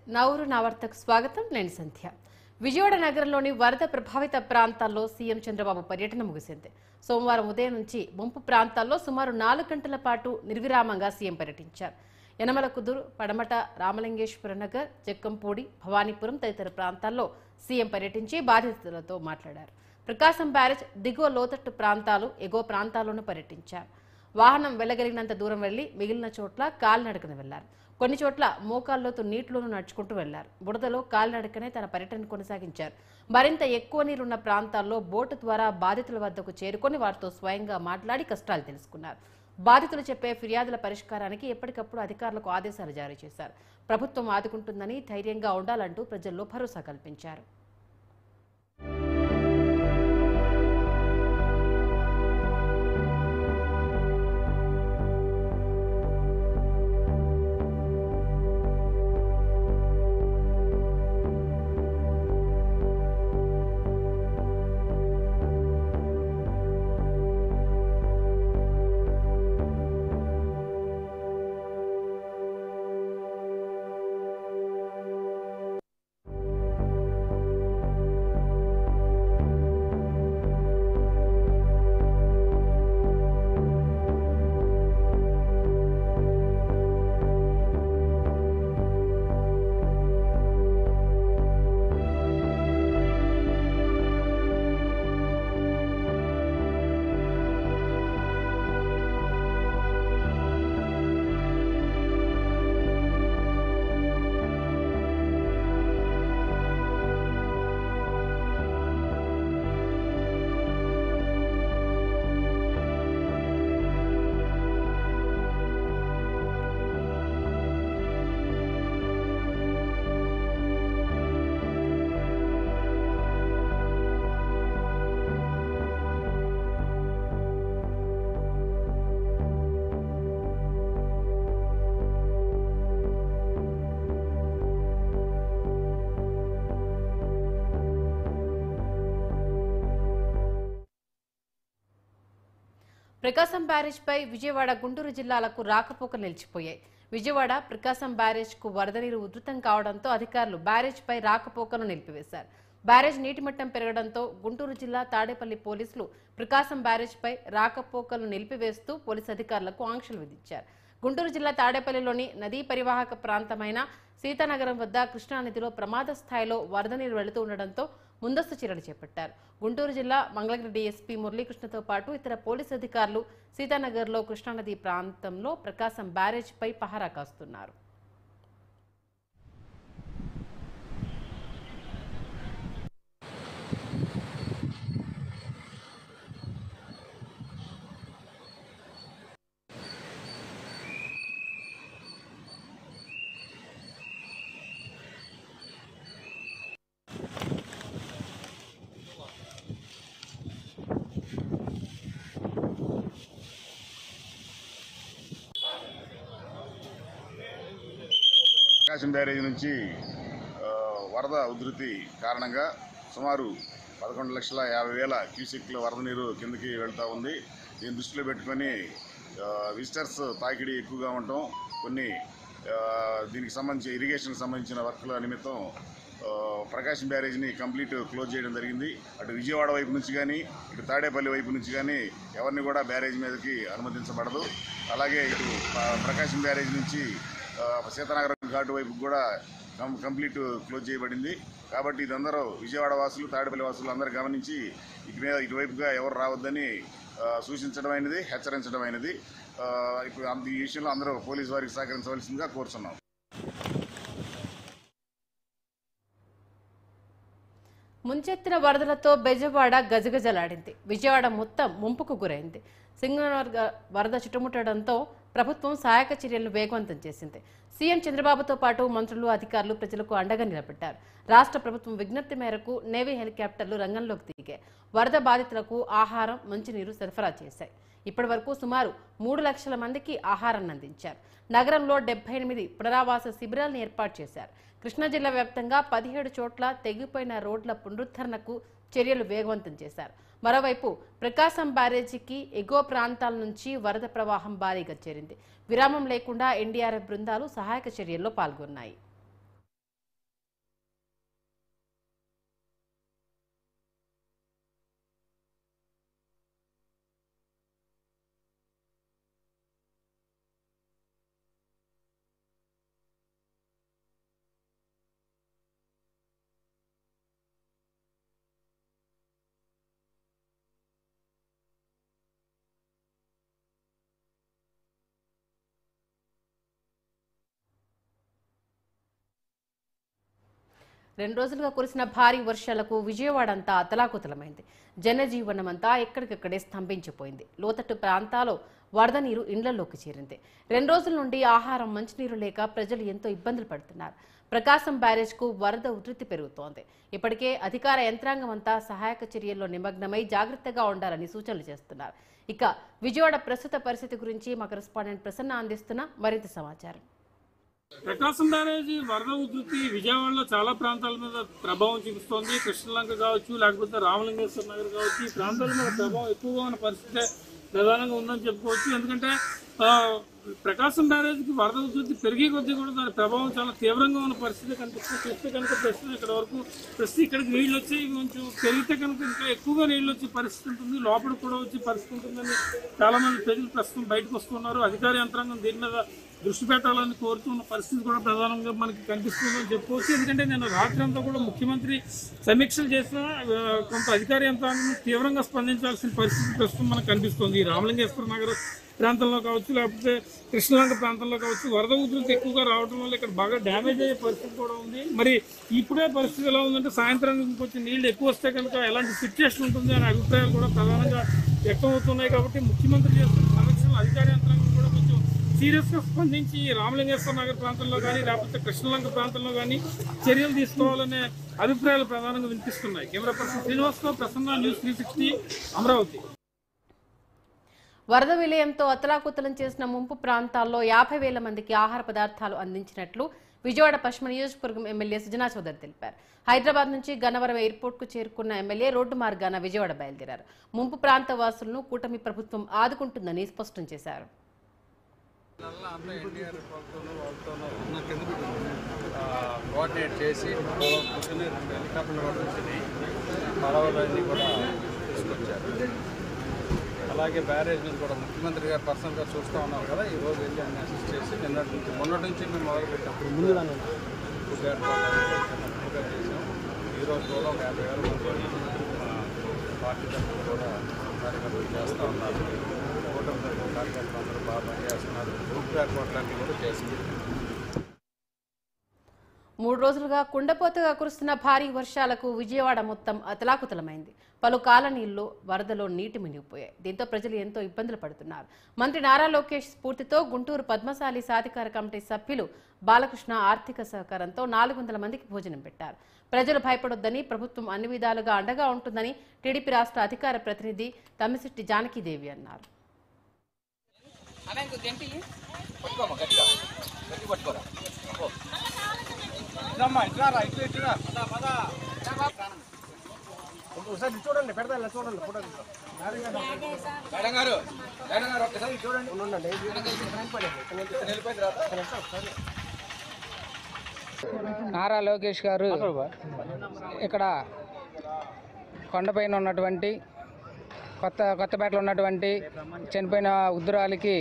Nauru నా వార్తకు స్వాగతం. నేను సంధ్య. విజయవాడ నగరంలోని వరద ప్రభావిత ప్రాంతాల్లో సీఎం చంద్రబాబు పర్యటన ముగిసింది. సోమవారం ఉదయం నుంచి ముంపు ప్రాంతాల్లో సుమారు 4 గంటల పాటు నిర్విరామంగా సీఎం పర్యటించారు. యనమలకుదురు, పడమట, రామలింగేశ్వర నగర్, జక్కంపూడి, భవానీపురం తదితర ప్రాంతాల్లో సీఎం పర్యటించి బాధితులతో మాట్లాడారు. ప్రకాశం బ్యారేజ్ దిగువ లోతట్టు ప్రాంతాలు, ఎగువ ప్రాంతాల్లోనూ పర్యటించారు. వాహనం వెళ్లగలిగినంత దూరం వెళ్లి మిగిలిన చోట్ల కాలినడకన వెళ్లారు. కొన్ని చోట్ల మోకాల్లోతు నీటిలోనూ నడుచుకుంటూ వెళ్లారు. బురదలో కాలినడకనే తన పర్యటన కొనసాగించారు. మరింత ఎక్కువ నీరున్న ప్రాంతాల్లో బోటు ద్వారా బాధితుల వద్దకు చేరుకొని వారితో స్వయంగా మాట్లాడి కష్టాలు తెలుసుకున్నారు. బాధితులు చెప్పే ఫిర్యాదుల పరిష్కారానికి ఎప్పటికప్పుడు అధికారులకు ఆదేశాలు జారీ చేశారు. ప్రభుత్వం ఆదుకుంటుందని, ధైర్యంగా ఉండాలంటూ ప్రజల్లో భరోసా కల్పించారు. ప్రకాశం బ్యారేజ్పై విజయవాడ, గుంటూరు జిల్లాలకు రాకపోకలు నిలిచిపోయాయి. విజయవాడ, ప్రకాశం బ్యారేజ్కు వరద నీరు ఉధృతం కావడంతో అధికారులు బ్యారేజ్పై రాకపోకలను నిలిపివేశారు. బ్యారేజ్ నీటిమట్టం పెరగడంతో గుంటూరు జిల్లా తాడేపల్లి పోలీసులు ప్రకాశం బ్యారేజ్పై రాకపోకలను నిలిపివేస్తూ పోలీసు అధికారులకు ఆంక్షలు విధించారు. గుంటూరు జిల్లా తాడేపల్లిలోని నదీ పరివాహక ప్రాంతమైన సీతానగరం వద్ద కృష్ణానదిలో ప్రమాద స్థాయిలో వరద నీరు వెళుతూ ఉండడంతో ముందస్తు చర్యలు చేపట్టారు. గుంటూరు జిల్లా మంగళగిరి డీఎస్పీ మురళీకృష్ణతో పాటు ఇతర పోలీసు అధికారులు సీతానగర్లో కృష్ణానది ప్రాంతంలో ప్రకాశం బ్యారేజ్పై పహారా కాస్తున్నారు. ప్రకాశం బ్యారేజ్ నుంచి వరద ఉధృతి కారణంగా సుమారు 11,50,000 క్యూసెక్ల వరద నీరు కిందకి వెళ్తూ ఉంది. దీన్ని దృష్టిలో పెట్టుకొని విజిటర్స్ తాకిడి ఎక్కువగా ఉండటం, కొన్ని దీనికి సంబంధించి ఇరిగేషన్కి సంబంధించిన వర్క్ల నిమిత్తం ప్రకాశం బ్యారేజ్ని కంప్లీట్ క్లోజ్ చేయడం జరిగింది. అటు విజయవాడ వైపు నుంచి కానీ, ఇటు తాడేపల్లి వైపు నుంచి కానీ ఎవరిని కూడా బ్యారేజ్ మీదకి అనుమతించబడదు. అలాగే ఇటు ప్రకాశం బ్యారేజ్ నుంచి సీతానగరం ఘాటు వైపు కూడా కంప్లీట్ క్లోజ్ చేయబడింది. కాబట్టి ఇదందరూ విజయవాడ వాసులు, తాడేపల్లి వాసులు అందరూ గమనించి ఇటువైపుగా ఎవరు రావద్దని సూచించడం అయినది, హెచ్చరించడం అయినది. ఇప్పుడు ఈ విషయంలో అందరూ పోలీసు వారికి సహకరించవలసిందిగా కోరుతున్నాం. ముంచెత్తిన వరదలతో బెజవాడ గజగజలాడింది. విజయవాడ మొత్తం ముంపుకు గురైంది. సింగనగర్ వరద చుట్టుముట్టడంతో ప్రభుత్వం సహాయక చర్యలను వేగవంతం చేసింది. సీఎం చంద్రబాబుతో పాటు మంత్రులు, అధికారులు ప్రజలకు అండగా నిలబడ్డారు. రాష్ట్ర ప్రభుత్వం విజ్ఞప్తి మేరకు నేవీ హెలికాప్టర్లు రంగంలోకి దిగాయి. వరద బాధితులకు ఆహారం, మంచినీరు సరఫరా చేశాయి. ఇప్పటి వరకు సుమారు 3 లక్షల మందికి ఆహారాన్ని అందించారు. నగరంలో 78 పునరావాస శిబిరాలను ఏర్పాటు చేశారు. కృష్ణా జిల్లా వ్యాప్తంగా 17 చోట్ల తెగిపోయిన రోడ్ల పునరుద్ధరణకు చర్యలు వేగవంతం చేశారు. మరోవైపు ప్రకాశం బ్యారేజీకి ఎగువ ప్రాంతాల నుంచి వరద ప్రవాహం భారీగా చేరింది. విరామం లేకుండా ఎన్డీఆర్ఎఫ్ బృందాలు సహాయక చర్యల్లో పాల్గొన్నాయి. 2 రోజులుగా కురిసిన భారీ వర్షాలకు విజయవాడ అంతా అతలాకుతలమైంది. జనజీవనం అంతా ఎక్కడికక్కడే స్తంభించిపోయింది. లోతట్టు ప్రాంతాల్లో వరద నీరు ఇండ్లలోకి చేరింది. 2 రోజుల నుండి ఆహారం, మంచినీరు లేక ప్రజలు ఎంతో ఇబ్బందులు పడుతున్నారు. ప్రకాశం బ్యారేజ్కు వరద ఉధృతి పెరుగుతోంది. ఇప్పటికే అధికార యంత్రాంగం అంతా సహాయక చర్యల్లో నిమగ్నమై జాగ్రత్తగా ఉండాలని సూచనలు చేస్తున్నారు. ఇక విజయవాడ ప్రస్తుత పరిస్థితి గురించి మా కరెస్పాండెంట్ ప్రసన్న అందిస్తున్న మరింత సమాచారం. ప్రకాశం బ్యారేజీ వరద ఉధృతి విజయవాడలో చాలా ప్రాంతాల మీద ప్రభావం చూపిస్తోంది. కృష్ణలంక కావచ్చు, లేకపోతే రామలింగేశ్వర నగర్ కావచ్చు, ఈ ప్రాంతాల మీద ప్రభావం ఎక్కువగా ఉన్న పరిస్థితి ప్రధానంగా ఉందని చెప్పుకోవచ్చు. ఎందుకంటే ప్రకాశం బ్యారేజీకి వరద ఉధృతి పెరిగే కొద్దీ కూడా దాని ప్రభావం చాలా తీవ్రంగా ఉన్న పరిస్థితి కనిపిస్తుంది. చూస్తే కనుక ప్రస్తుతం ఇక్కడ వరకు ఇక్కడికి నీళ్ళు వచ్చి కొంచెం పెరిగితే కనుక ఇంకా ఎక్కువగా నీళ్ళు వచ్చే పరిస్థితి ఉంటుంది, లోపలికి కూడా వచ్చే పరిస్థితి ఉంటుందని చాలా మంది ప్రజలు ప్రస్తుతం బయటకు వస్తున్నారు. అధికార యంత్రాంగం దీని మీద దృష్టి పెట్టాలని కోరుతున్న పరిస్థితి కూడా ప్రధానంగా మనకి కనిపిస్తుందని చెప్పుకోవచ్చు. ఎందుకంటే నేను రాత్రి అంతా కూడా ముఖ్యమంత్రి సమీక్షలు చేసిన కొంత అధికార యంత్రాంగం తీవ్రంగా స్పందించాల్సిన పరిస్థితి ప్రస్తుతం మనకు కనిపిస్తుంది. ఈ రామలింగేశ్వర నగర్ ప్రాంతంలో కావచ్చు, లేకపోతే కృష్ణలంక ప్రాంతంలో కావచ్చు, వరద ఉధృతి ఎక్కువగా రావడం వల్ల ఇక్కడ బాగా డ్యామేజ్ అయ్యే పరిస్థితి కూడా ఉంది. మరి ఇప్పుడే పరిస్థితి ఎలా ఉందంటే సాయంత్రం కొంచెం నీళ్లు ఎక్కువ వస్తే కనుక ఎలాంటి సిచ్యువేషన్ ఉంటుంది అనే అభిప్రాయాలు కూడా ప్రధానంగా వ్యక్తం అవుతున్నాయి. కాబట్టి ముఖ్యమంత్రి చేస్తున్న సమీక్షలు అధికార యంత్రాంగం కూడా కొంచెం సీరియస్గా స్పందించి రామలింగేశ్వర నగర్ ప్రాంతంలో కానీ, లేకపోతే కృష్ణలంక ప్రాంతంలో కానీ చర్యలు తీసుకోవాలనే అభిప్రాయాలు ప్రధానంగా వినిపిస్తున్నాయి. కెమెరా పర్సన్ శ్రీనివాస్తో ప్రసన్న, న్యూస్ 360 అమరావతి. వరద విలయంతో అతలాకుతలం చేసిన ముంపు ప్రాంతాల్లో 50,000 మందికి ఆహార పదార్థాలు అందించినట్లు విజయవాడ పశ్చిమ నియోజకవర్గం ఎమ్మెల్యే సుజనా చౌదరి తెలిపారు. హైదరాబాద్ నుంచి గన్నవరం ఎయిర్పోర్ట్కు చేరుకున్న ఎమ్మెల్యే రోడ్డు మార్గాన విజయవాడ బయలుదేరారు. ముంపు ప్రాంత వాసులను కూటమి ప్రభుత్వం ఆదుకుంటుందని స్పష్టం చేశారు. కోఆర్డినేట్ చేసి హెలికాప్టర్ పడవలన్నీ కూడా తీసుకొచ్చారు. అలాగే బ్యారేజ్ మీద కూడా ముఖ్యమంత్రి గారు పర్సనల్గా చూస్తూ ఉన్నారు కదా, ఈరోజు వెళ్ళి అన్ని అసిస్ట్ చేసి మొన్నటి నుంచి మేము మొదలుపెట్టినప్పుడు ముందుగా ఫుడ్ ఏర్పాటు చేసాం. ఈరోజు కూడా ఒక 50,000 మంది పార్టీ తరఫున కూడా కార్యక్రమాలు చేస్తూ ఉన్నారు. కూటమి తరఫున కార్యకర్తలు అందరూ బాగా పనిచేస్తున్నారు. ఫుడ్ ఏర్పాట్లన్నీ కూడా చేసింది. 3 రోజులుగా కుండపోతగా కురుస్తున్న భారీ వర్షాలకు విజయవాడ మొత్తం అతలాకుతలమైంది. పలు కాలనీల్లో వరదలో నీటి మునిగిపోయాయి. దీంతో ప్రజలు ఎంతో ఇబ్బందులు పడుతున్నారు. మంత్రి నారా లోకేష్ స్ఫూర్తితో గుంటూరు పద్మశాలి సాధికార కమిటీ సభ్యులు బాలకృష్ణ ఆర్థిక సహకారంతో 400 మందికి భోజనం పెట్టారు. ప్రజలు భయపడొద్దని, ప్రభుత్వం అన్ని విధాలుగా అండగా ఉంటుందని టీడీపీ రాష్ట్ర అధికార ప్రతినిధి తమ్మిశెట్టి జానకీదేవి అన్నారు. చూడండి, పెడతా చూడండి, ఫోటో నారా లోకేష్ గారు ఇక్కడ కొండపైన ఉన్నటువంటి కొత్తపేటలో ఉన్నటువంటి చనిపోయిన వృద్ధురాలికి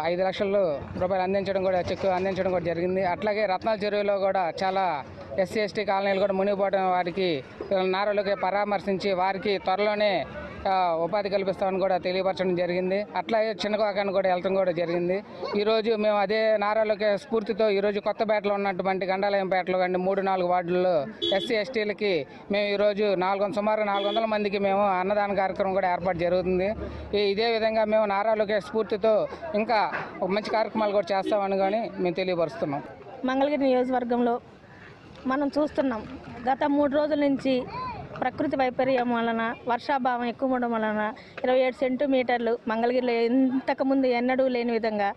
5 లక్షల రూపాయలు అందించడం కూడా జరిగింది. అట్లాగే రత్నాల చెరువులో కూడా చాలా ఎస్సీ ఎస్టీ కాలనీలు కూడా మునిగిపోవడం వారికి నారాలోకి పరామర్శించి వారికి త్వరలోనే ఉపాధి కల్పిస్తామని కూడా తెలియపరచడం జరిగింది. అట్లాగే చిన్నకోకాన్ని కూడా వెళ్ళడం కూడా జరిగింది. ఈరోజు మేము అదే నారాలోకి స్ఫూర్తితో ఈరోజు కొత్తపేటలో ఉన్నటువంటి గండాలయంపేటలో కానీ 3-4 వార్డుల్లో ఎస్సీ ఎస్టీలకి మేము ఈరోజు సుమారు 400 మందికి మేము అన్నదాన కార్యక్రమం కూడా ఏర్పాటు జరుగుతుంది. ఇదే విధంగా మేము నారాలోకి స్ఫూర్తితో ఇంకా మంచి కార్యక్రమాలు కూడా చేస్తామని కానీ మేము తెలియపరుస్తున్నాం. మంగళగిరి నియోజకవర్గంలో మనం చూస్తున్నాం, గత 3 రోజుల నుంచి ప్రకృతి వైపర్యం వలన, వర్షాభావం ఎక్కువ ఉండడం వలన 27 సెంటీమీటర్లు మంగళగిరిలో ఇంతకుముందు ఎన్నడూ లేని విధంగా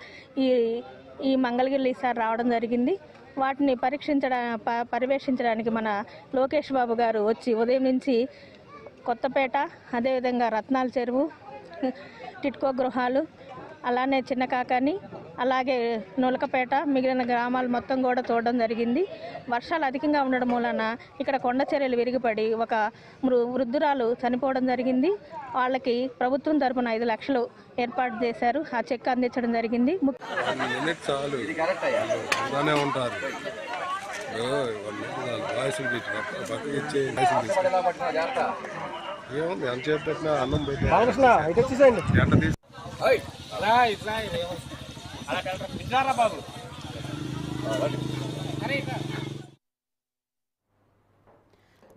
ఈ మంగళగిరిలో ఈసారి రావడం జరిగింది. వాటిని పర్యవేక్షించడానికి మన లోకేష్ బాబు గారు వచ్చి ఉదయం నుంచి కొత్తపేట, అదేవిధంగా రత్నాల చెరువు, టిట్కో గృహాలు, అలానే చిన్న కాకాని, అలాగే నూలకపేట, మిగిలిన గ్రామాలు మొత్తం కూడా చూడడం జరిగింది. వర్షాలు అధికంగా ఉండడం వలన ఇక్కడ కొండ చర్యలు విరిగిపడి ఒక వృద్ధురాలు చనిపోవడం జరిగింది. వాళ్ళకి ప్రభుత్వం తరపున 5 లక్షలు ఏర్పాటు చేశారు. ఆ చెక్ అందించడం జరిగింది.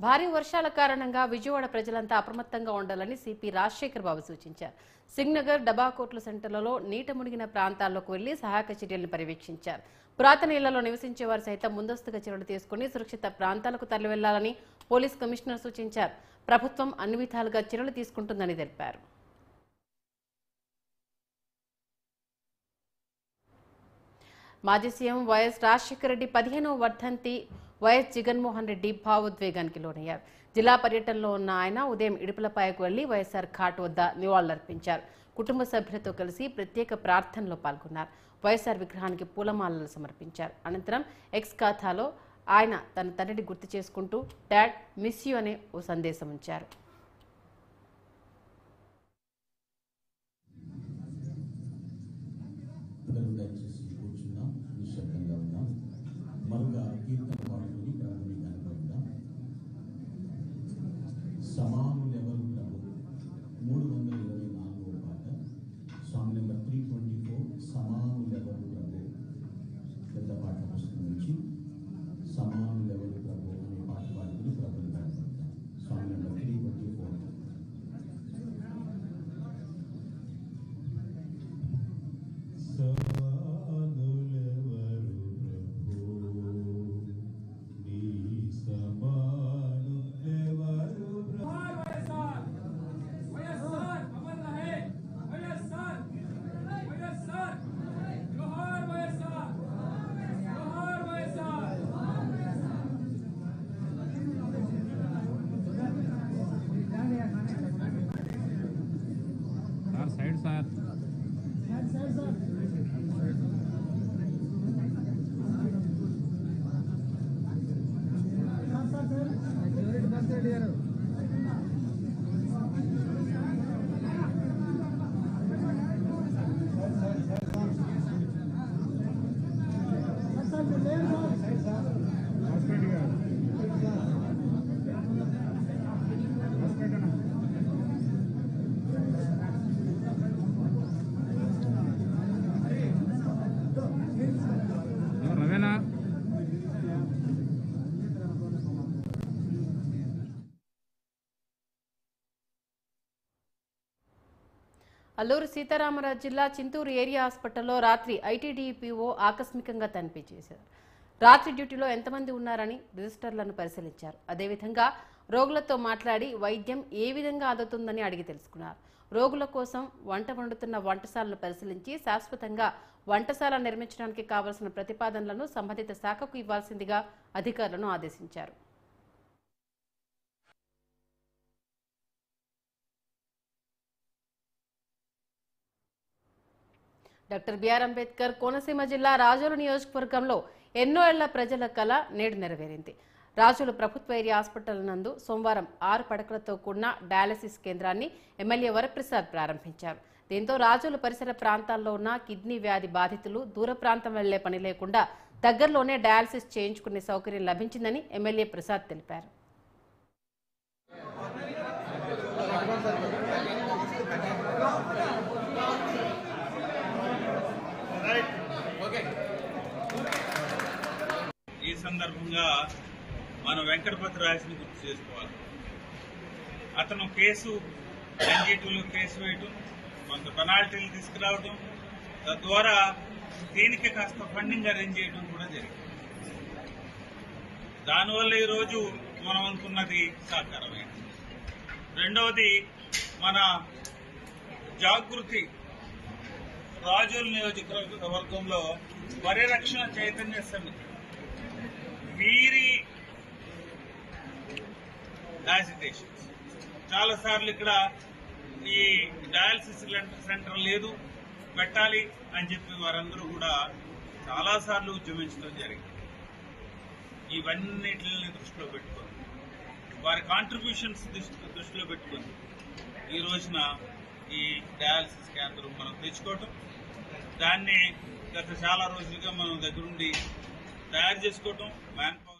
భారీ వర్షాల కారణంగా విజయవాడ ప్రజలంతా అప్రమత్తంగా ఉండాలని సిపి రాజశేఖర్ బాబు సూచించారు. సింగ్నగర్, డబాకోట్ల సెంటర్లలో నీట మునిగిన ప్రాంతాల్లోకి వెళ్లి సహాయక చర్యలను పర్యవేక్షించారు. పురాతన ఇళ్లలో నివసించే వారు సైతం ముందస్తుగా చర్యలు తీసుకుని సురక్షిత ప్రాంతాలకు తరలి వెళ్లాలని పోలీస్ కమిషనర్ సూచించారు. ప్రభుత్వం అన్ని విధాలుగా చర్యలు తీసుకుంటుందని తెలిపారు. మాజీ సీఎం వైఎస్ రాజశేఖర రెడ్డి 15వ వర్ధంతి వైఎస్ జగన్మోహన్ రెడ్డి భావోద్వేగానికి లోనయ్యారు. జిల్లా పర్యటనలో ఉన్న ఆయన ఉదయం ఇడుపులపాయకు వెళ్లి వైఎస్ఆర్ ఘాట్ వద్ద నివాళులర్పించారు. కుటుంబ సభ్యులతో కలిసి ప్రత్యేక ప్రార్థనలో పాల్గొన్నారు. వైఎస్ఆర్ విగ్రహానికి పూలమాలలు సమర్పించారు. అనంతరం ఎక్స్ ఖాతాలో ఆయన తన తండ్రిని గుర్తు చేసుకుంటూ డాడ్ మిస్ యూ అనే ఓ సందేశం ఉంచారు. సమానులెవరు ప్రభు 324వ పాట సాంగ్ నెంబర్ 324 సమానులెవరు ప్రభు పెద్ద పాట పుస్తకం నుంచి సమానులెవరు ప్రభు అనే పాట పాడుకుని ప్రభుని కనపడతాం. Song number 324. साइड सार అల్లూరు సీతారామరాజు జిల్లా చింతూరు ఏరియా హాస్పిటల్లో రాత్రి ఐటీడీపీఓ ఆకస్మికంగా తనిఖీ చేశారు. రాత్రి డ్యూటీలో ఎంతమంది ఉన్నారని రిజిస్టర్లను పరిశీలించారు. అదేవిధంగా రోగులతో మాట్లాడి వైద్యం ఏ విధంగా అందుతుందని అడిగి తెలుసుకున్నారు. రోగుల కోసం వంట వండుతున్న వంటశాలను పరిశీలించి శాశ్వతంగా వంటశాల నిర్మించడానికి కావలసిన ప్రతిపాదనలను సంబంధిత శాఖకు ఇవ్వాల్సిందిగా అధికారులను ఆదేశించారు. డాక్టర్ బిఆర్ అంబేద్కర్ కోనసీమ జిల్లా రాజోలు నియోజకవర్గంలో ఎన్నో ఏళ్ల ప్రజల కళ నేడు నెరవేరింది. రాజోలు ప్రభుత్వ ఏరియా హాస్పిటల్ నందు సోమవారం 6 పడకలతో కూడిన డయాలసిస్ కేంద్రాన్ని ఎమ్మెల్యే వరప్రసాద్ ప్రారంభించారు. దీంతో రాజోలు పరిసర ప్రాంతాల్లో ఉన్న కిడ్నీ వ్యాధి బాధితులు దూర ప్రాంతం వెళ్లే పని లేకుండా దగ్గరలోనే డయాలసిస్ చేయించుకునే సౌకర్యం లభించిందని ఎమ్మెల్యే ప్రసాద్ తెలిపారు. ఈ సందర్భంగా మనం వెంకటపతి రాజుని గుర్తు చేసుకోవాలి. అతను కేసు ఎన్జీటీలో కేసు వేయటం, కొంత పెనాల్టీలు తీసుకురావడం, తద్వారా దీనికి కాస్త ఫండింగ్ అరేంజ్ చేయడం కూడా జరిగింది. దానివల్ల ఈరోజు మనం అనుకున్నది సాకారమైంది. రెండవది, మన జాగృతి రాజోలు నియోజకవర్గంలో పరిరక్షణ చైతన్య సమితి వీరి యాజిటేషన్స్ చాలా సార్లు ఇక్కడ ఈ డయాలసిస్ సెంటర్ లేదు, పెట్టాలి అని చెప్పి వారందరూ కూడా చాలా సార్లు ఉద్యమించడం జరిగింది. ఇవన్నిటిని దృష్టిలో పెట్టుకొని, వారి కాంట్రిబ్యూషన్స్ దృష్టిలో పెట్టుకొని ఈ రోజున ఈ డయాలసిస్ కేంద్రం మనం తెచ్చుకోవటం, దాన్ని గత చాలా రోజులుగా మనం దగ్గరుండి తయారు చేసుకోవటం, man power.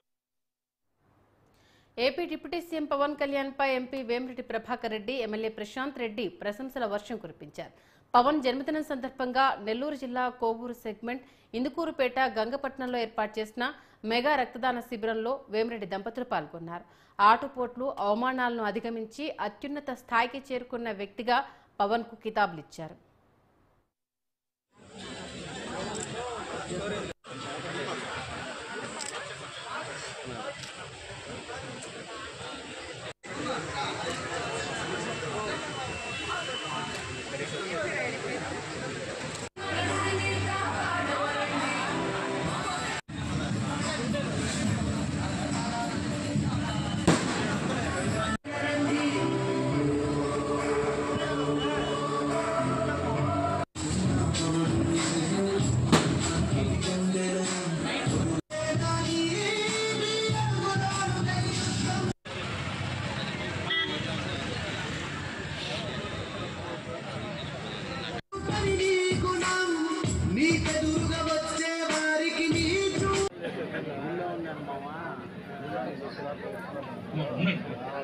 AP deputy CM Pawan Kalyan పై ఎంపీ వేమిరెడ్డి ప్రభాకర్ రెడ్డి, ఎమ్మెల్యే ప్రశాంత్ రెడ్డి ప్రశంసల వర్షం కురిపించారు. పవన్ జన్మదినం సందర్భంగా నెల్లూరు జిల్లా కోవూరు సెగ్మెంట్ ఇందుకూరుపేట గంగపట్నంలో ఏర్పాటు చేసిన మెగా రక్తదాన శిబిరంలో వేమిరెడ్డి దంపతులు పాల్గొన్నారు. ఆటుపోట్లు అవమానాలను అధిగమించి అత్యున్నత స్థాయికి చేరుకున్న వ్యక్తిగా పవన్ కు కితాబులిచ్చారు.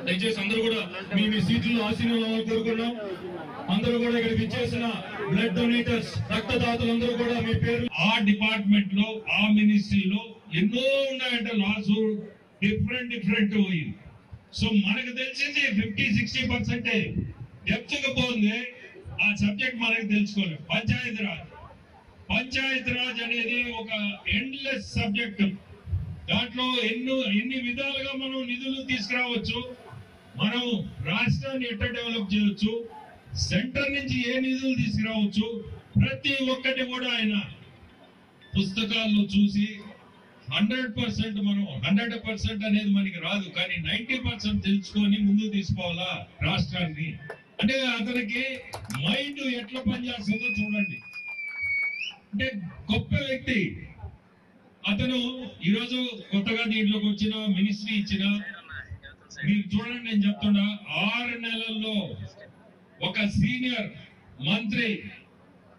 దయచేసి అందరూ కూడా మీ సీట్లలో ఆశీర్వాదాలు కోరుకున్నాం. అందరూ కూడా ఇక్కడికి ఇచ్చేసిన బ్లడ్ డొనేటర్స్ రక్తదాతలందరూ కూడా మీ పేరు ఆ డిపార్ట్మెంట్ లో ఆ మినిస్ట్రీలో ఎన్నో ఉన్నాయంటే లాస్ డిఫరెంట్ పోయింది. సో మనకు తెలిసింది 50-60% డెప్త్ గా పోతుంది. ఆ సబ్జెక్ట్ మనకు తెలుసుకోలేదు. పంచాయత్ రాజ్ అనేది ఒక ఎండ్లెస్ సబ్జెక్ట్. దాంట్లో ఎన్ని విధాలుగా మనం నిధులు తీసుకురావచ్చు, మనం రాష్ట్రాన్ని ఎట్లా డెవలప్ చేయవచ్చు, సెంటర్ నుంచి ఏ నిధులు తీసుకురావచ్చు, ప్రతి ఒక్కటి కూడా ఆయన పుస్తకాల్లో చూసి 100% మనం 100% అనేది మనకి రాదు, కానీ 90% తెలుసుకొని ముందుకు తీసుకోవాలా రాష్ట్రాన్ని. అంటే అతనికి మైండ్ ఎట్లా పనిచేస్తుందో చూడండి. అంటే గొప్ప వ్యక్తి అతను. ఈరోజు కొత్తగా దీంట్లోకి వచ్చిన మినిస్ట్రీ ఇచ్చిన మీరు చూడండి, నేను చెప్తున్నా 6 నెలల్లో ఒక సీనియర్ మంత్రి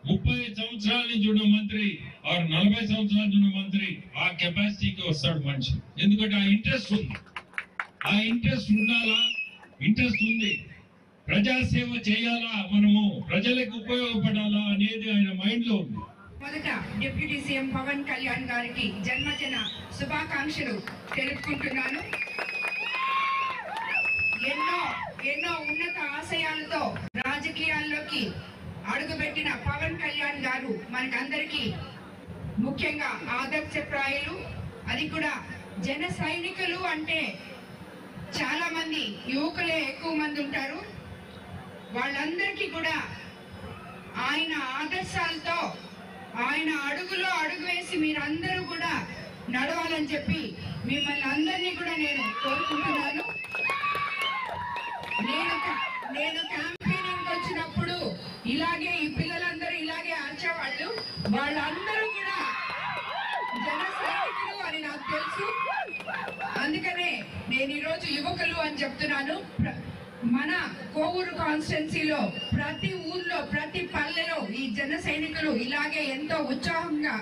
30 సంవత్సరాల నుంచి ఉన్న మంత్రి 40 సంవత్సరాల నుంచి ఉన్న మంత్రి ఆ కెపాసిటీకి వస్తాడు మనిషి. ఎందుకంటే ఆ ఇంట్రెస్ట్ ఉంది. ఆ ఇంట్రెస్ట్ ఉండాలా, ఇంట్రెస్ట్ ఉంది. ప్రజాసేవ చేయాలా, మనము ప్రజలకు ఉపయోగపడాలా అనేది ఆయన మైండ్ లో ఉంది. మొదట డిప్యూటీ సీఎం పవన్ కళ్యాణ్ గారికి జన్మదిన శుభాకాంక్షలు తెలుపుకుంటున్నాను. ఎన్నో ఉన్నత ఆశయాలతో రాజకీయాల్లోకి అడుగుపెట్టిన పవన్ కళ్యాణ్ గారు మనకందరికీ ముఖ్యంగా ఆదర్శప్రాయులు. అది కూడా జన సైనికులు అంటే చాలా మంది యువకులే ఎక్కువ మంది ఉంటారు. వాళ్ళందరికీ కూడా ఆయన ఆదర్శాలతో ఆయన అడుగులో అడుగు వేసి మీరందరూ కూడా నడవాలని చెప్పి మిమ్మల్ని అందరినీ కూడా నేను కోరుకుంటున్నాను. నేను క్యాంపెయినింగ్ వచ్చినప్పుడు ఇలాగే ఈ పిల్లలందరూ ఇలాగే అరిచేవాళ్ళు. వాళ్ళందరూ కూడా జన సైనికులు అని నాకు తెలుసు. అందుకనే నేను ఈరోజు యువకులు అని చెప్తున్నాను. మన కోవూరు కాన్స్టిట్యున్సీలో ప్రతి ఊర్లో ప్రతి పల్లెలో ఈ జన సైనికులు ఇలాగే ఎంతో ఉత్సాహంగా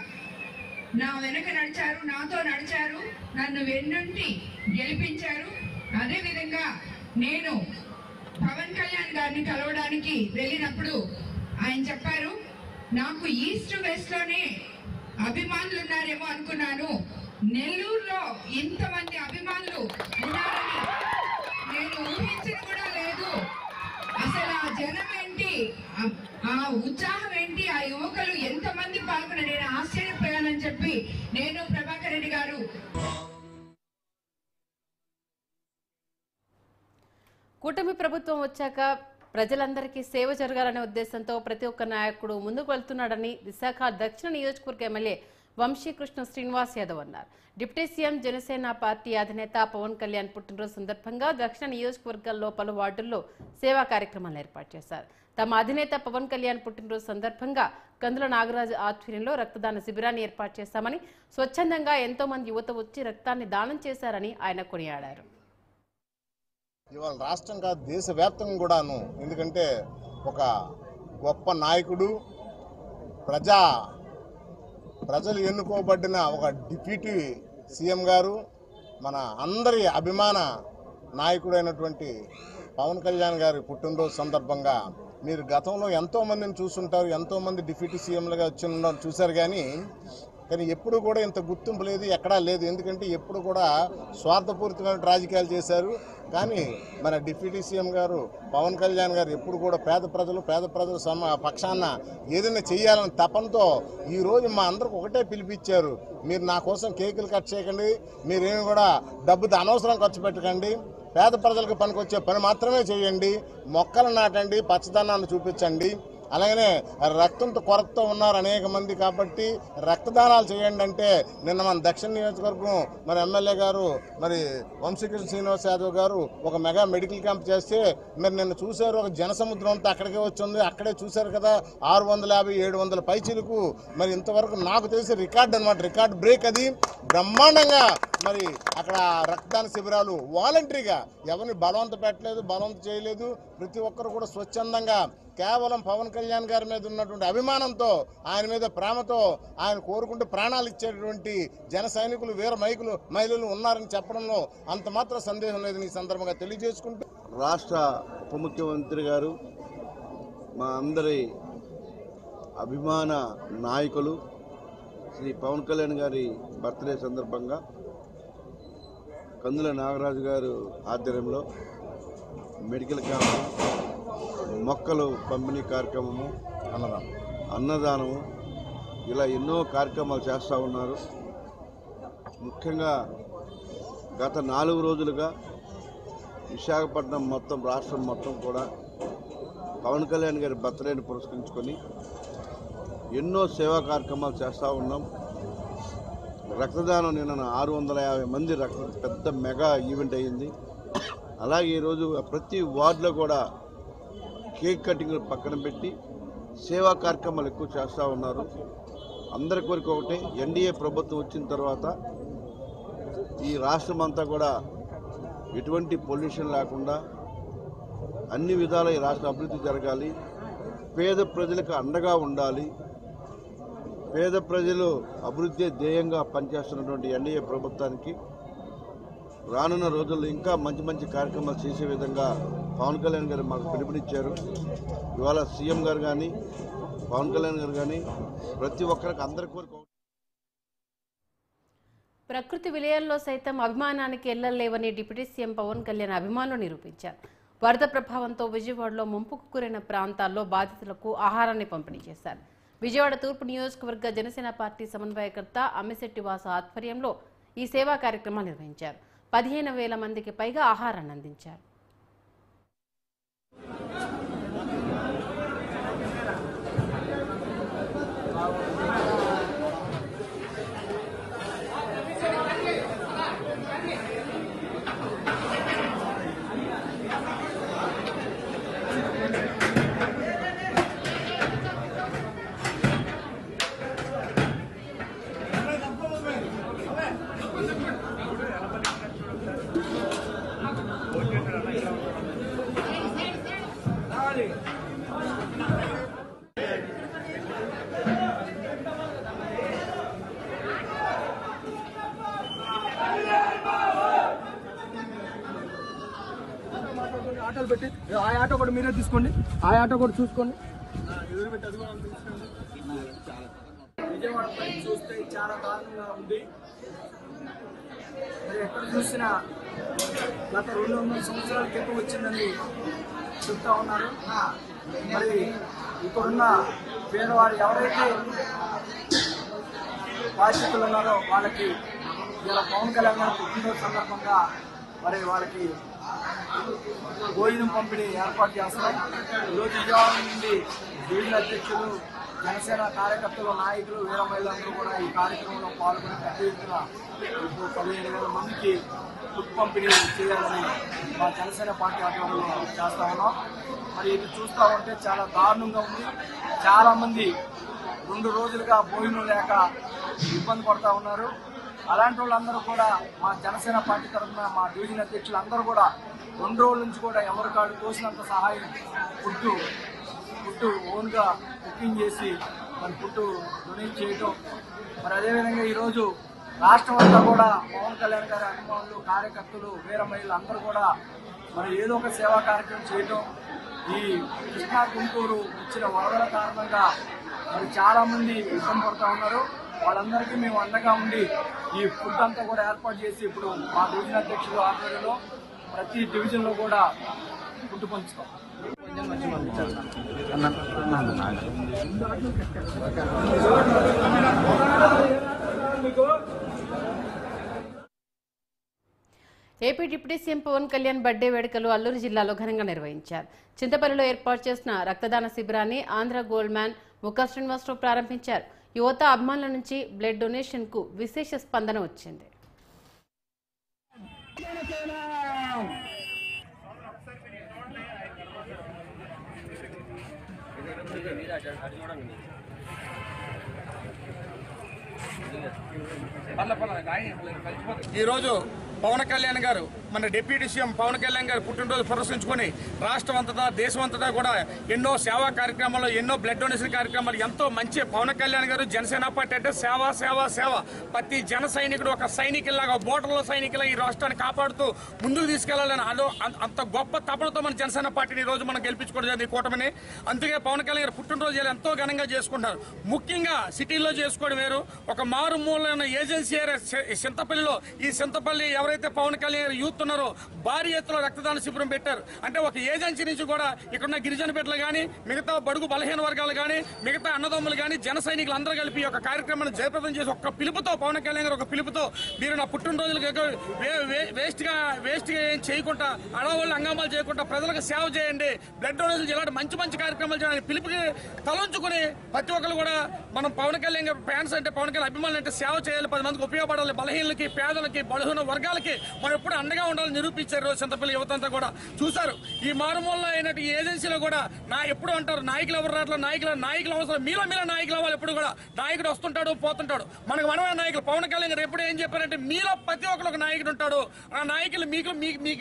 నా వెనక నడిచారు, నాతో నడిచారు, నన్ను వెన్నుంటి గెలిపించారు. అదే విధంగా నేను పవన్ కళ్యాణ్ గారిని కలవడానికి వెళ్ళినప్పుడు ఆయన చెప్పారు, నాకు ఈస్ట్ వెస్ట్ లోనే అభిమానులు ఉన్నారేమో అనుకున్నాను, నెల్లూరులో ఇంతమంది అభిమానులు ఉన్నారని నేను ఊహించిన కూడా లేదు. అసలు ఆ జనం ఏంటి, ఆ ఉత్సాహం ఏంటి, ఆ యువకులు ఎంతమంది పాల్గొని నేను ఆశ్చర్యపోయానని చెప్పి నేను ప్రభాకర్ రెడ్డి గారు. కూటమి ప్రభుత్వం వచ్చాక ప్రజలందరికీ సేవ జరగాలనే ఉద్దేశంతో ప్రతి ఒక్క నాయకుడు ముందుకు వెళ్తున్నాడని విశాఖ దక్షిణ నియోజకవర్గ ఎమ్మెల్యే వంశీకృష్ణ శ్రీనివాస్ యాదవ్ అన్నారు. డిప్యూటీ సీఎం జనసేన పార్టీ అధినేత పవన్ కళ్యాణ్ పుట్టినరోజు సందర్భంగా దక్షిణ నియోజకవర్గాల్లో పలు వార్డుల్లో సేవా కార్యక్రమాలు ఏర్పాటు చేశారు. తమ అధినేత పవన్ కళ్యాణ్ పుట్టినరోజు సందర్భంగా కందుల నాగరాజు ఆధ్వర్యంలో రక్తదాన శిబిరాన్ని ఏర్పాటు చేశామని, స్వచ్ఛందంగా ఎంతో మంది యువత వచ్చి రక్తాన్ని దానం చేశారని ఆయన కొనియాడారు. ఇవాళ రాష్ట్రం కాదు దేశవ్యాప్తంగా కూడాను, ఎందుకంటే ఒక గొప్ప నాయకుడు, ప్రజలు ఎన్నుకోబడిన ఒక డిప్యూటీ సీఎం గారు, మన అందరి అభిమాన నాయకుడైనటువంటి పవన్ కళ్యాణ్ గారి పుట్టినరోజు సందర్భంగా మీరు గతంలో ఎంతోమందిని చూసుంటారు, ఎంతోమంది డిప్యూటీ సీఎంలుగా వచ్చి చూశారు, కానీ ఎప్పుడు కూడా ఇంత గుర్తింపు లేదు, ఎక్కడా లేదు. ఎందుకంటే ఎప్పుడు కూడా స్వార్థపూరితమైన రాజకీయాలు చేశారు. కానీ మన డిప్యూటీ సీఎం గారు పవన్ కళ్యాణ్ గారు ఎప్పుడు కూడా పేద ప్రజలు పక్షాన ఏదైనా చేయాలని తపనతో ఈరోజు మా అందరికి ఒకటే పిలిపించారు, మీరు నా కోసం కేకులు కట్ చేయకండి, మీరేమి కూడా డబ్బుతో అనవసరం ఖర్చు పెట్టకండి, పేద ప్రజలకు పనికొచ్చే పని మాత్రమే చేయండి, మొక్కలు నాటండి, పచ్చదనాన్ని చూపించండి, అలాగనే రక్తంతో కొరతతో ఉన్నారు అనేక మంది, కాబట్టి రక్తదానాలు చేయండి అంటే నిన్న మన దక్షిణ నియోజకవర్గం మన ఎమ్మెల్యే గారు మరి వంశీకృష్ణ శ్రీనివాస్ యాదవ్ గారు ఒక మెగా మెడికల్ క్యాంప్ చేస్తే మరి నిన్న చూశారు, ఒక జనసముద్రం అంతా అక్కడికే వచ్చింది. అక్కడే చూశారు కదా 650-700 పైచీలకు మరి ఇంతవరకు నాకు తెలిసి రికార్డ్ అనమాట, రికార్డ్ బ్రేక్ అది. బ్రహ్మాండంగా మరి అక్కడ రక్తదాన శిబిరాలు వాలంటరీగా ఎవరిని బలవంత పెట్టలేదు, బలవంత చేయలేదు. ప్రతి ఒక్కరు కూడా స్వచ్ఛందంగా కేవలం పవన్ కళ్యాణ్ గారి మీద ఉన్నటువంటి అభిమానంతో, ఆయన మీద ప్రేమతో, ఆయన కోరుకుంటూ ప్రాణాలు ఇచ్చేటువంటి జన సైనికులు, వీర మహిళలు ఉన్నారని చెప్పడంలో అంత మాత్రం సందేహం లేదని ఈ సందర్భంగా తెలియజేసుకుంటూ, రాష్ట్ర ఉప ముఖ్యమంత్రి గారు మా అందరి అభిమాన నాయకులు శ్రీ పవన్ కళ్యాణ్ గారి బర్త్డే సందర్భంగా కందుల నాగరాజు గారు ఆధ్వర్యంలో మెడికల్ క్యాంపు, మొక్కలు పంపిణీ కార్యక్రమము, అన్నదానము, ఇలా ఎన్నో కార్యక్రమాలు చేస్తూ ఉన్నారు. ముఖ్యంగా గత 4 రోజులుగా విశాఖపట్నం మొత్తం, రాష్ట్రం మొత్తం కూడా పవన్ కళ్యాణ్ గారి బర్త్డేని పురస్కరించుకొని ఎన్నో సేవా కార్యక్రమాలు చేస్తూ ఉన్నాం. రక్తదానం నిన్న 650 మంది పెద్ద మెగా ఈవెంట్ అయ్యింది. అలాగే ఈరోజు ప్రతి వార్డులో కూడా కేక్ కటింగ్ పక్కన పెట్టి సేవా కార్యక్రమాలు ఎక్కువ చేస్తూ ఉన్నారు. అందరి కోరిక ఒకటే, ఎన్డీఏ ప్రభుత్వం వచ్చిన తర్వాత ఈ రాష్ట్రం అంతా కూడా ఎటువంటి పొల్యూషన్ లేకుండా అన్ని విధాల ఈ రాష్ట్ర అభివృద్ధి జరగాలి, పేద ప్రజలకు అండగా ఉండాలి, పేద ప్రజలు అభివృద్ధి ధ్యేయంగా పనిచేస్తున్నటువంటి ఎన్డీఏ ప్రభుత్వానికి రానున్న రోజుల్లో ఇంకా మంచి మంచి కార్యక్రమాలు చేసే విధంగా పవన్ కళ్యాణ్ గారు మాకు పిలుపునిచ్చారు. ఇవాళ సీఎం గారు కానీ, పవన్ కళ్యాణ్ గారు కానీ ప్రతి ఒక్కరికి అందరి కోరిక. ప్రకృతి విలయంలో సైతం అభిమానానికి ఎల్లలేవని డిప్యూటీ సీఎం పవన్ కళ్యాణ్ అభిమానులు నిరూపించారు. వరద ప్రభావంతో విజయవాడలో ముంపుకు గురైన ప్రాంతాల్లో బాధితులకు ఆహారాన్ని పంపిణీ చేశారు. విజయవాడ తూర్పు నియోజకవర్గ జనసేన పార్టీ సమన్వయకర్త అమ్మిశెట్టి వాస ఆధ్వర్యంలో ఈ సేవా కార్యక్రమాలు నిర్వహించారు. 15,000 మందికి పైగా ఆహారాన్ని అందించారు. ఆటోలు పెట్టి ఆ ఆటో కూడా మీరే తీసుకోండి, ఆ ఆటో కూడా చూసుకోండి. విజయవాడ పైకి చూస్తే చాలా దారుణంగా ఉంది. మరి ఎక్కడ చూసినా గత 200 సంవత్సరాల క్రితం వచ్చిందని చెప్తా ఉన్నారు. మరి ఇక్కడున్న పేదవారు ఎవరైతే బాధ్యతలు ఉన్నారో వాళ్ళకి ఇలా పవన్ కళ్యాణ్ గారు పుట్టినరోజు సందర్భంగా మరి వాళ్ళకి భోజనం పంపిణీ ఏర్పాటు చేస్తారు. ఈరోజు విజయవాడ నుండి డివిజన్ అధ్యక్షులు, జనసేన కార్యకర్తలు, నాయకులు, వీర మహిళలందరూ కూడా ఈ కార్యక్రమంలో పాల్గొని పెద్ద ఎత్తున 15,000 మందికి ఫుడ్ పంపిణీ చేయాలని మా జనసేన పార్టీ ఆధ్వర్యంలో చేస్తా ఉన్నాం. మరి ఇది చూస్తూ ఉంటే చాలా దారుణంగా ఉంది. చాలామంది 2 రోజులుగా భోజనం లేక ఇబ్బంది పడుతూ ఉన్నారు. అలాంటి వాళ్ళందరూ కూడా మా జనసేన పార్టీ తరఫున మా డివిజన్ అధ్యక్షులు అందరూ కూడా 2 రోజుల నుంచి కూడా ఎవరికాడు తోసినంత సహాయం ఫుడ్ ఓన్గా కుకింగ్ చేసి మరి ఫుడ్ డొనేట్ చేయటం. మరి అదేవిధంగా ఈరోజు రాష్ట్రం అంతా కూడా పవన్ కళ్యాణ్ గారి అభిమానులు, కార్యకర్తలు, వీర మహిళలు అందరూ కూడా మరి ఏదో ఒక సేవా కార్యక్రమం చేయటం. ఈ కృష్ణా గుంటూరు వచ్చిన వరదల కారణంగా మరి చాలామంది ఇబ్బంది పడుతూ ఉన్నారు. వాళ్ళందరికీ మేము అండగా ఉండి ఈ ఫుడ్ అంతా కూడా ఏర్పాటు చేసి ఇప్పుడు మా డివిజన్ అధ్యక్షుడు ఆధ్వర్యంలో ప్రతి డివిజన్లో కూడా ఫుడ్ పంచుతాం. AP deputy CM Pawan Kalyan birthday వేడుకలు అల్లూరు జిల్లాలో ఘనంగా నిర్వహించారు. చింతపల్లిలో ఏర్పాటు చేసిన రక్తదాన శిబిరాన్ని ఆంధ్ర గోల్డ్ మ్యాన్ ముఖా శ్రీనివాసరావు ప్రారంభించారు. యువత అభిమానుల నుంచి బ్లడ్ డొనేషన్ కు విశేష స్పందన వచ్చింది. ఈరోజు పవన్ కళ్యాణ్ గారు మన డిప్యూటీ సీఎం పవన్ కళ్యాణ్ గారు పుట్టినరోజు పురస్కరించుకొని రాష్ట్రం అంతటా దేశం అంతటా కూడా ఎన్నో సేవా కార్యక్రమాలు ఎన్నో బ్లడ్ డొనేషన్ కార్యక్రమాలు ఎంతో మంచి పవన్ కళ్యాణ్ గారు జనసేన పార్టీ అంటే సేవ సేవ సేవ ప్రతి జన సైనికుడు ఒక సైనికులాగా బోర్డర్లో సైనికులా ఈ రాష్ట్రాన్ని కాపాడుతూ ముందుకు తీసుకెళ్లాలని అంత గొప్ప తపనతో మన జనసేన పార్టీని ఈ రోజు మనం గెలిపించుకోవడం జరిగింది కూటమిని. అందుకే పవన్ కళ్యాణ్ గారు పుట్టినరోజు ఎంతో ఘనంగా చేసుకుంటారు. ముఖ్యంగా సిటీలో చేసుకోవడం వేరు, ఒక మారుమూలైన ఏజెన్సీ చింతపల్లిలో ఈ చింతపల్లి ఎవరైతే పవన్ కళ్యాణ్ యూత్ ఉన్నారో భారీ ఎత్తులో రక్తదాన శిబిరం పెట్టారు. అంటే ఒక ఏజెన్సీ నుంచి కూడా ఇక్కడున్న గిరిజన బిడ్డలు కానీ మిగతా బడుగు బలహీన వర్గాలు కానీ మిగతా అన్నదమ్ములు కానీ జన సైనికులు అందరూ కలిపి ఒక కార్యక్రమాన్ని జయప్రదం చేసి ఒక పిలుపుతో పవన్ కళ్యాణ్ గారు ఒక పిలుపుతో మీరు నా పుట్టినరోజులకు వేస్ట్గా ఏం చేయకుండా అడవాళ్ళు హంగామాలు చేయకుండా ప్రజలకు సేవ చేయండి, బ్లడ్ డొనేషన్ ఇలాంటి మంచి మంచి కార్యక్రమాలు చేయాలని పిలుపుకి తలంచుకుని ప్రతి ఒక్కరు కూడా మనం పవన్ కళ్యాణ్ గారు ఫ్యాన్స్ అంటే పవన్ కళ్యాణ్ అభిమానులు అంటే సేవ చేయాలి, 10 మందికి ఉపయోగపడాలి, బలహీనలకి పేదలకి బలహీన వర్గాలకి మనం ఎప్పుడు అండగా ఉండాలని నిరూపించారు. రోజు చింతపల్లి యువత అంతా కూడా చూశారు. ఈ మారుమూలలో అయినట్టు ఈ ఏజెన్సీలో కూడా ఎప్పుడు అంటారు నాయకులు ఎవరు రావట్లా, నాయకులు అవసరం, మీలో నాయకులు అవ్వాలి. ఎప్పుడు కూడా నాయకుడు వస్తుంటాడు పోతుంటాడు, మనకు మనమే నాయకులు. పవన్ కళ్యాణ్ గారు ఎప్పుడు ఏం చెప్పారంటే మీలో ప్రతి ఒక్కరు ఒక నాయకుడు ఉంటాడు, ఆ నాయకులు మీకు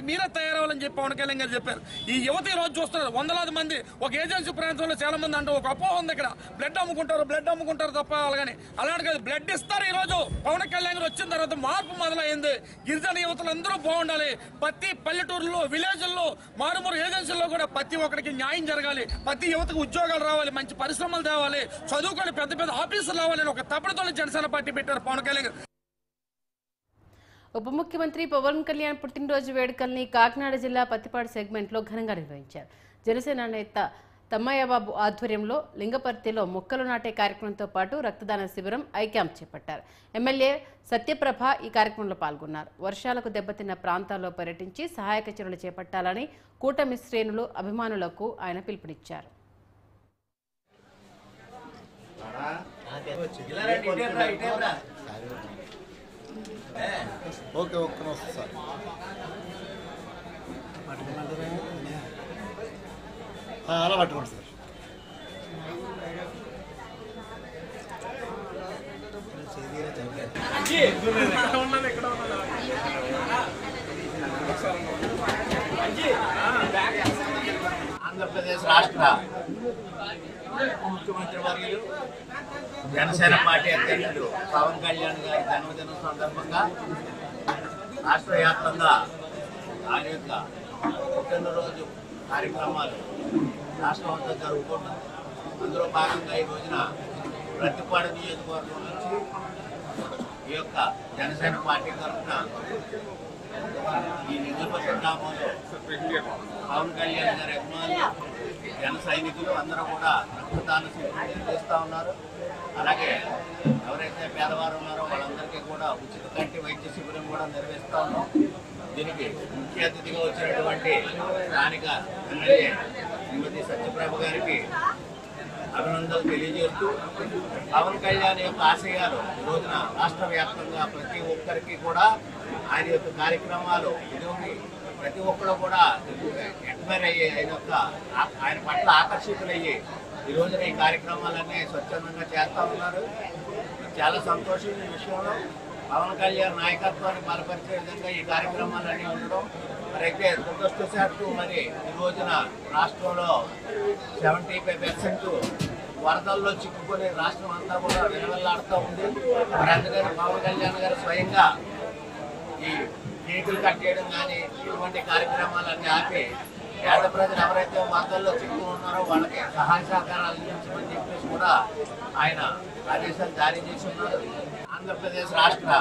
మీరే తయారవ్వాలని చెప్పి పవన్ కళ్యాణ్ గారు చెప్పారు. ఈ యువత ఈ రోజు చూస్తున్నారు, వందలాది మంది ఒక ఏజెన్సీ ప్రాంతంలో చాలా మంది అంటే ఒక అపోహ ఉంది, ఇక్కడ బ్లడ్ అమ్ముకుంటారు తప్ప అలాగని అలాంటి కాదు, బ్లడ్ ఇస్తారు. ఈ రోజు పవన్ కళ్యాణ్ గారు వచ్చిన తర్వాత మార్పు మొదలైంది. గిరిజన యువతలు అందరూ బాగుండాలి, ప్రతి పల్లెటూరులో విలేజ్ల్లో మారుమూరు ఏజెన్సీల్లో కూడా ప్రతి ఒక్కరికి న్యాయం జరగాలి, ప్రతి యువతకు ఉద్యోగాలు రావాలి, మంచి పరిశ్రమలు తేవాలి, చదువుకొని పెద్ద ఆఫీసులు రావాలని ఒక తపనతో జనసేన పార్టీ పెట్టారు పవన్ కళ్యాణ్. ఉప ముఖ్యమంత్రి పవన్ కళ్యాణ్ పుట్టినరోజు వేడుకల్ని కాకినాడ జిల్లా పత్తిపాడు సెగ్మెంట్లో ఘనంగా నిర్వహించారు. జనసేన నేత తమ్మయ్యబాబు ఆధ్వర్యంలో లింగపర్తిలో మొక్కలు నాటే కార్యక్రమంతో పాటు రక్తదాన శిబిరం ఐ క్యాంప్ చేపట్టారు. ఎమ్మెల్యే సత్యప్రభ ఈ కార్యక్రమంలో పాల్గొన్నారు. వర్షాలకు దెబ్బతిన్న ప్రాంతాల్లో పర్యటించి సహాయక చర్యలు చేపట్టాలని కూటమి శ్రేణులు అభిమానులకు ఆయన పిలుపునిచ్చారు. అలా పట్టుకోండి సార్. ఆంధ్రప్రదేశ్ రాష్ట్ర ముఖ్యమంత్రి వర్యులు జనసేన పార్టీ అధ్యక్షుడు పవన్ కళ్యాణ్ గారి జన్మదినం సందర్భంగా రాష్ట్ర వ్యాప్తంగా ఆయన యొక్క పుట్టినరోజు కార్యక్రమాలు రాష్ట్రం అంతా జరుగుతుంటుంది. అందులో భాగంగా ఈ రోజున ప్రతిపాడు నియోజకవర్గం నుంచి ఈ యొక్క జనసేన పార్టీ తరఫున ఈ నిజపతి గ్రామంలో పవన్ కళ్యాణ్ గారి అభిమానులు జన సైనికులు అందరూ కూడా రక్తదాన శిబిరం నిర్వహిస్తూ ఉన్నారు. అలాగే ఎవరైతే పేదవారు ఉన్నారో వాళ్ళందరికీ కూడా ఉచిత కంటి వైద్య శిబిరం కూడా నిర్వహిస్తూ ఉన్నాం. దీనికి ముఖ్య అతిథిగా వచ్చినటువంటి స్థానిక ఎమ్మెల్యే శ్రీమతి సత్యప్రభ గారికి అభినందనలు తెలియజేస్తూ పవన్ కళ్యాణ్ యొక్క ఆశయాలు ఈ రోజున రాష్ట్ర వ్యాప్తంగా ప్రతి ఒక్కరికి కూడా ఆయన యొక్క కార్యక్రమాలు ఇటువంటి ప్రతి ఒక్కరు కూడా ఎడ్మైర్ అయ్యి ఆయన పట్ల ఆకర్షితులయ్యి ఈ రోజున ఈ కార్యక్రమాలన్నీ స్వచ్ఛందంగా చేస్తూ ఉన్నారు. చాలా సంతోషం ఈ విషయంలో. పవన్ కళ్యాణ్ నాయకత్వాన్ని బలపరిచే విధంగా ఈ కార్యక్రమాలన్నీ ఉండడం మరైతే దురదృష్టశాత్తు మరి ఈ రోజున రాష్ట్రంలో 75% వరదల్లో చిక్కుకొని రాష్ట్రం అంతా కూడా విలవిల్లాడుతూ ఉంది. మరి అందుకని పవన్ కళ్యాణ్ గారు స్వయంగా ఈ కేకులు కట్ చేయడం కానీ ఇటువంటి కార్యక్రమాలన్నీ ఆపి పేద ప్రజలు ఎవరైతే వరదల్లో చిక్కుకుని ఉన్నారో వాళ్ళకి సహాయ సహకారాలు అందించమని చెప్పేసి కూడా ఆయన ఆదేశాలు జారీ చేసి ఉన్నారు. ఆంధ్రప్రదేశ్ రాష్ట్ర